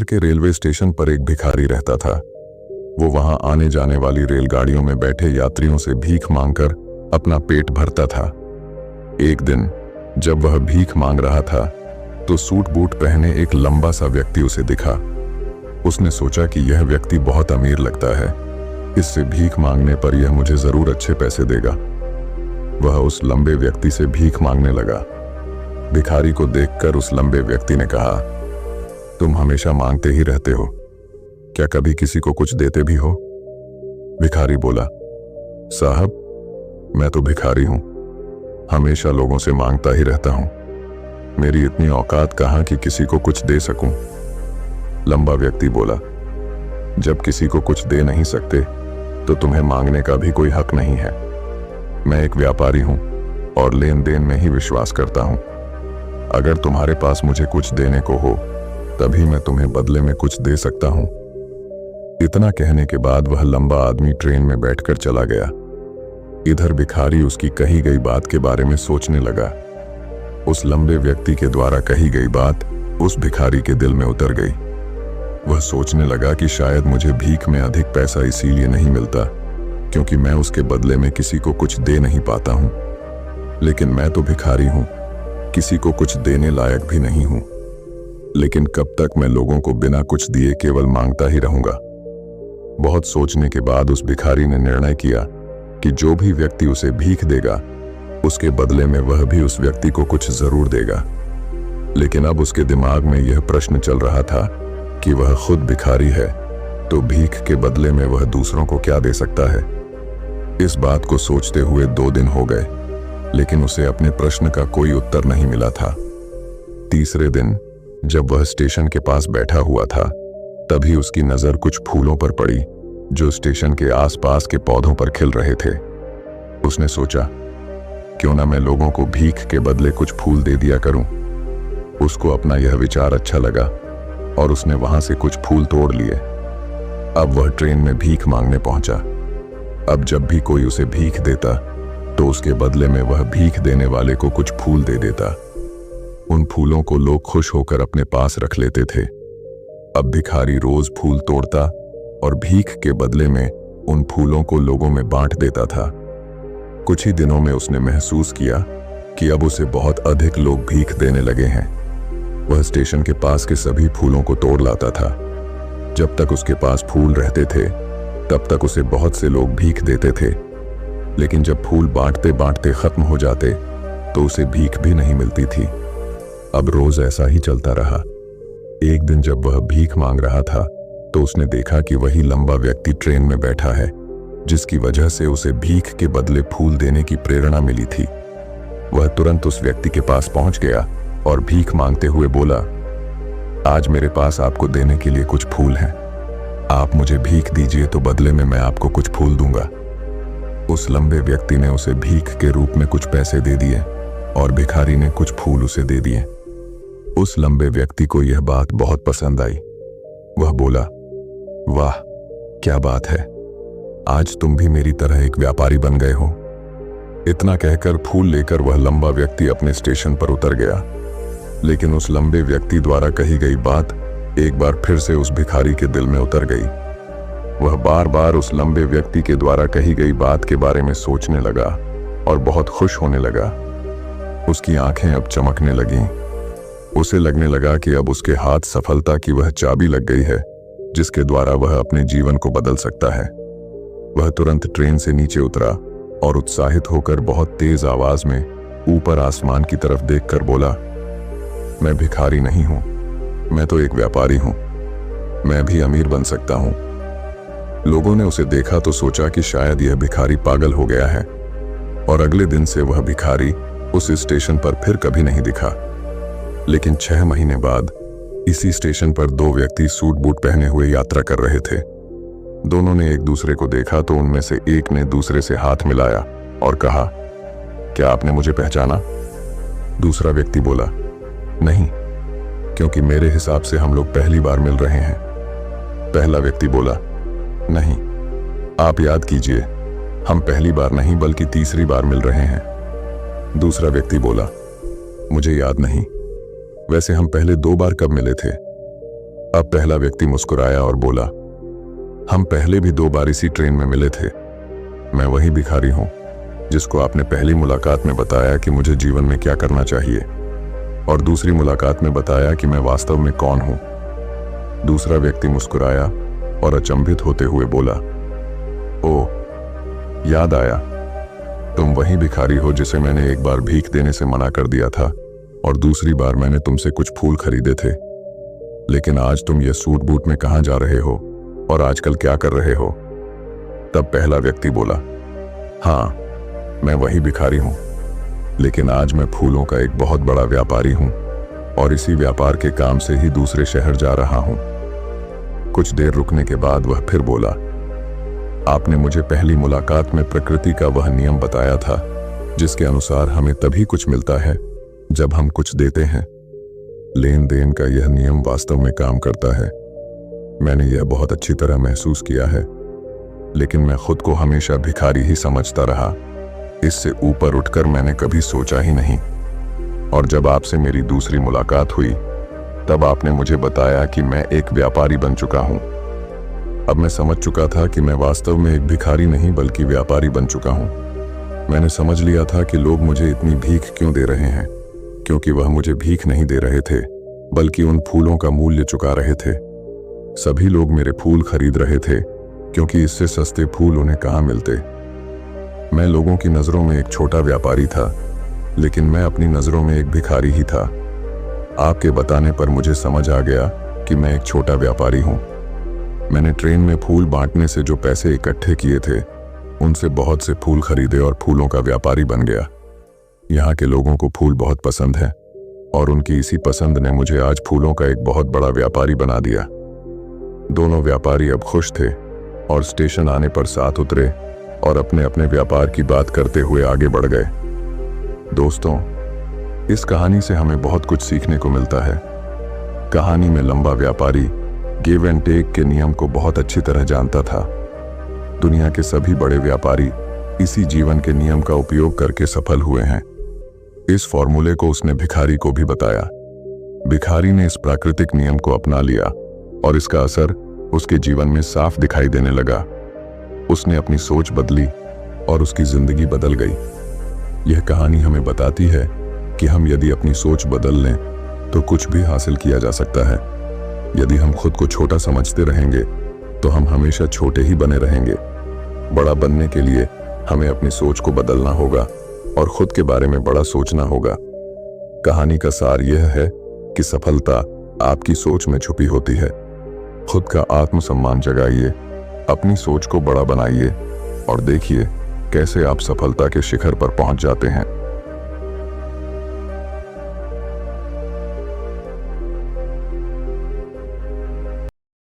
के railway station पर एक भिखारी रहता था। वो वहां आने जाने वाली रेलगाड़ियों में बैठे यात्रियों से भीख मांगकर अपना पेट भरता था। एक दिन जब वह भीख मांग रहा था तो सूट बूट पहने एक लंबा सा व्यक्ति उसे दिखा। उसने सोचा कि यह व्यक्ति बहुत अमीर लगता है, इससे भीख मांगने पर यह मुझे जरूर अच्छे पैसे देगा। वह उस लंबे व्यक्ति से भीख मांगने लगा। भिखारी को देखकर उस लंबे व्यक्ति ने कहा, तुम हमेशा मांगते ही रहते हो, क्या कभी किसी को कुछ देते भी हो? भिखारी बोला, साहब मैं तो भिखारी हूं, हमेशा लोगों से मांगता ही रहता हूं, मेरी इतनी औकात कहां कि किसी को कुछ दे सकूं। लंबा व्यक्ति बोला, जब किसी को कुछ दे नहीं सकते तो तुम्हें मांगने का भी कोई हक नहीं है। मैं एक व्यापारी हूं और लेन देन में ही विश्वास करता हूं। अगर तुम्हारे पास मुझे कुछ देने को हो तभी मैं तुम्हें बदले में कुछ दे सकता हूं। इतना कहने के बाद वह लंबा आदमी ट्रेन में बैठकर चला गया। इधर भिखारी उसकी कही गई बात के बारे में सोचने लगा। उस लंबे व्यक्ति के द्वारा कही गई बात उस भिखारी के दिल में उतर गई। वह सोचने लगा कि शायद मुझे भीख में अधिक पैसा इसीलिए नहीं मिलता क्योंकि मैं उसके बदले में किसी को कुछ दे नहीं पाता हूं। लेकिन मैं तो भिखारी हूं, किसी को कुछ देने लायक भी नहीं हूं। लेकिन कब तक मैं लोगों को बिना कुछ दिए केवल मांगता ही रहूंगा? बहुत सोचने के बाद उस भिखारी ने निर्णय किया कि जो भी व्यक्ति उसे भीख देगा उसके बदले में वह भी उस व्यक्ति को कुछ जरूर देगा। लेकिन अब उसके दिमाग में यह प्रश्न चल रहा था कि वह खुद भिखारी है तो भीख के बदले में वह दूसरों को क्या दे सकता है। इस बात को सोचते हुए 2 दिन हो गए, लेकिन उसे अपने प्रश्न का कोई उत्तर नहीं मिला था। तीसरे दिन जब वह स्टेशन के पास बैठा हुआ था तभी उसकी नजर कुछ फूलों पर पड़ी जो स्टेशन के आसपास के पौधों पर खिल रहे थे। उसने सोचा, क्यों ना मैं लोगों को भीख के बदले कुछ फूल दे दिया करूं। उसको अपना यह विचार अच्छा लगा और उसने वहां से कुछ फूल तोड़ लिए। अब वह ट्रेन में भीख मांगने पहुंचा। अब जब भी कोई उसे भीख देता तो उसके बदले में वह भीख देने वाले को कुछ फूल दे देता। उन फूलों को लोग खुश होकर अपने पास रख लेते थे। अब भिखारी रोज फूल तोड़ता और भीख के बदले में उन फूलों को लोगों में बांट देता था। कुछ ही दिनों में उसने महसूस किया कि अब उसे बहुत अधिक लोग भीख देने लगे हैं। वह स्टेशन के पास के सभी फूलों को तोड़ लाता था। जब तक उसके पास फूल रहते थे तब तक उसे बहुत से लोग भीख देते थे, लेकिन जब फूल बांटते बांटते खत्म हो जाते तो उसे भीख भी नहीं मिलती थी। अब रोज ऐसा ही चलता रहा। एक दिन जब वह भीख मांग रहा था तो उसने देखा कि वही लंबा व्यक्ति ट्रेन में बैठा है जिसकी वजह से उसे भीख के बदले फूल देने की प्रेरणा मिली थी। वह तुरंत उस व्यक्ति के पास पहुंच गया और भीख मांगते हुए बोला, आज मेरे पास आपको देने के लिए कुछ फूल हैं, आप मुझे भीख दीजिए तो बदले में मैं आपको कुछ फूल दूंगा। उस लंबे व्यक्ति ने उसे भीख के रूप में कुछ पैसे दे दिए और भिखारी ने कुछ फूल उसे दे दिए। उस लंबे व्यक्ति को यह बात बहुत पसंद आई। वह बोला, वाह क्या बात है, आज तुम भी मेरी तरह एक व्यापारी बन गए हो। इतना कहकर फूल लेकर वह लंबा व्यक्ति अपने स्टेशन पर उतर गया। लेकिन उस लंबे व्यक्ति द्वारा कही गई बात एक बार फिर से उस भिखारी के दिल में उतर गई। वह बार बार उस लंबे व्यक्ति के द्वारा कही गई बात के बारे में सोचने लगा और बहुत खुश होने लगा। उसकी आंखें अब चमकने लगीं। उसे लगने लगा कि अब उसके हाथ सफलता की वह चाबी लग गई है जिसके द्वारा वह अपने जीवन को बदल सकता है। वह तुरंत ट्रेन से नीचे उतरा और उत्साहित होकर बहुत तेज आवाज में ऊपर आसमान की तरफ देखकर बोला, मैं भिखारी नहीं हूं, मैं तो एक व्यापारी हूं, मैं भी अमीर बन सकता हूं। लोगों ने उसे देखा तो सोचा कि शायद यह भिखारी पागल हो गया है और अगले दिन से वह भिखारी उस स्टेशन पर फिर कभी नहीं दिखा। लेकिन 6 महीने बाद इसी स्टेशन पर 2 व्यक्ति सूट बूट पहने हुए यात्रा कर रहे थे। दोनों ने एक दूसरे को देखा तो उनमें से एक ने दूसरे से हाथ मिलाया और कहा, क्या आपने मुझे पहचाना? दूसरा व्यक्ति बोला, नहीं, क्योंकि मेरे हिसाब से हम लोग पहली बार मिल रहे हैं। पहला व्यक्ति बोला, नहीं, आप याद कीजिए, हम पहली बार नहीं बल्कि तीसरी बार मिल रहे हैं। दूसरा व्यक्ति बोला, मुझे याद नहीं, वैसे हम पहले 2 बार कब मिले थे? अब पहला व्यक्ति मुस्कुराया और बोला, हम पहले भी 2 बार इसी ट्रेन में मिले थे। मैं वही भिखारी हूं जिसको आपने पहली मुलाकात में बताया कि मुझे जीवन में क्या करना चाहिए और दूसरी मुलाकात में बताया कि मैं वास्तव में कौन हूं। दूसरा व्यक्ति मुस्कुराया और अचंभित होते हुए बोला, ओह, याद आया, तुम वही भिखारी हो जिसे मैंने एक बार भीख देने से मना कर दिया था और दूसरी बार मैंने तुमसे कुछ फूल खरीदे थे। लेकिन आज तुम ये सूट बूट में कहां जा रहे हो और आजकल क्या कर रहे हो? तब पहला व्यक्ति बोला, हाँ, मैं वही भिखारी हूं, लेकिन आज मैं फूलों का एक बहुत बड़ा व्यापारी हूं और इसी व्यापार के काम से ही दूसरे शहर जा रहा हूं। कुछ देर रुकने के बाद वह फिर बोला, आपने मुझे पहली मुलाकात में प्रकृति का वह नियम बताया था जिसके अनुसार हमें तभी कुछ मिलता है जब हम कुछ देते हैं। लेन देन का यह नियम वास्तव में काम करता है। मैंने यह बहुत अच्छी तरह महसूस किया है, लेकिन मैं खुद को हमेशा भिखारी ही समझता रहा। इससे ऊपर उठकर मैंने कभी सोचा ही नहीं। और जब आपसे मेरी दूसरी मुलाकात हुई तब आपने मुझे बताया कि मैं एक व्यापारी बन चुका हूं। अब मैं समझ चुका था कि मैं वास्तव में एक भिखारी नहीं बल्कि व्यापारी बन चुका हूं। मैंने समझ लिया था कि लोग मुझे इतनी भीख क्यों दे रहे हैं, क्योंकि वह मुझे भीख नहीं दे रहे थे बल्कि उन फूलों का मूल्य चुका रहे थे। सभी लोग मेरे फूल खरीद रहे थे क्योंकि इससे सस्ते फूल उन्हें कहां मिलते। मैं लोगों की नजरों में एक छोटा व्यापारी था, लेकिन मैं अपनी नजरों में एक भिखारी ही था। आपके बताने पर मुझे समझ आ गया कि मैं एक छोटा व्यापारी हूं। मैंने ट्रेन में फूल बांटने से जो पैसे इकट्ठे किए थे उनसे बहुत से फूल खरीदे और फूलों का व्यापारी बन गया। यहाँ के लोगों को फूल बहुत पसंद है और उनकी इसी पसंद ने मुझे आज फूलों का एक बहुत बड़ा व्यापारी बना दिया। दोनों व्यापारी अब खुश थे और स्टेशन आने पर साथ उतरे और अपने अपने व्यापार की बात करते हुए आगे बढ़ गए। दोस्तों, इस कहानी से हमें बहुत कुछ सीखने को मिलता है। कहानी में लंबा व्यापारी गिव एंड टेक के नियम को बहुत अच्छी तरह जानता था। दुनिया के सभी बड़े व्यापारी इसी जीवन के नियम का उपयोग करके सफल हुए हैं। इस फॉर्मूले को उसने भिखारी को भी बताया। भिखारी ने इस प्राकृतिक नियम को अपना लिया और इसका असर उसके जीवन में साफ दिखाई देने लगा। उसने अपनी सोच बदली और उसकी जिंदगी बदल गई। यह कहानी हमें बताती है कि हम यदि अपनी सोच बदल लें तो कुछ भी हासिल किया जा सकता है। यदि हम खुद को छोटा समझते रहेंगे तो हम हमेशा छोटे ही बने रहेंगे। बड़ा बनने के लिए हमें अपनी सोच को बदलना होगा और खुद के बारे में बड़ा सोचना होगा। कहानी का सार यह है कि सफलता आपकी सोच में छुपी होती है। खुद का आत्मसम्मान जगाइए, अपनी सोच को बड़ा बनाइए और देखिए कैसे आप सफलता के शिखर पर पहुंच जाते हैं।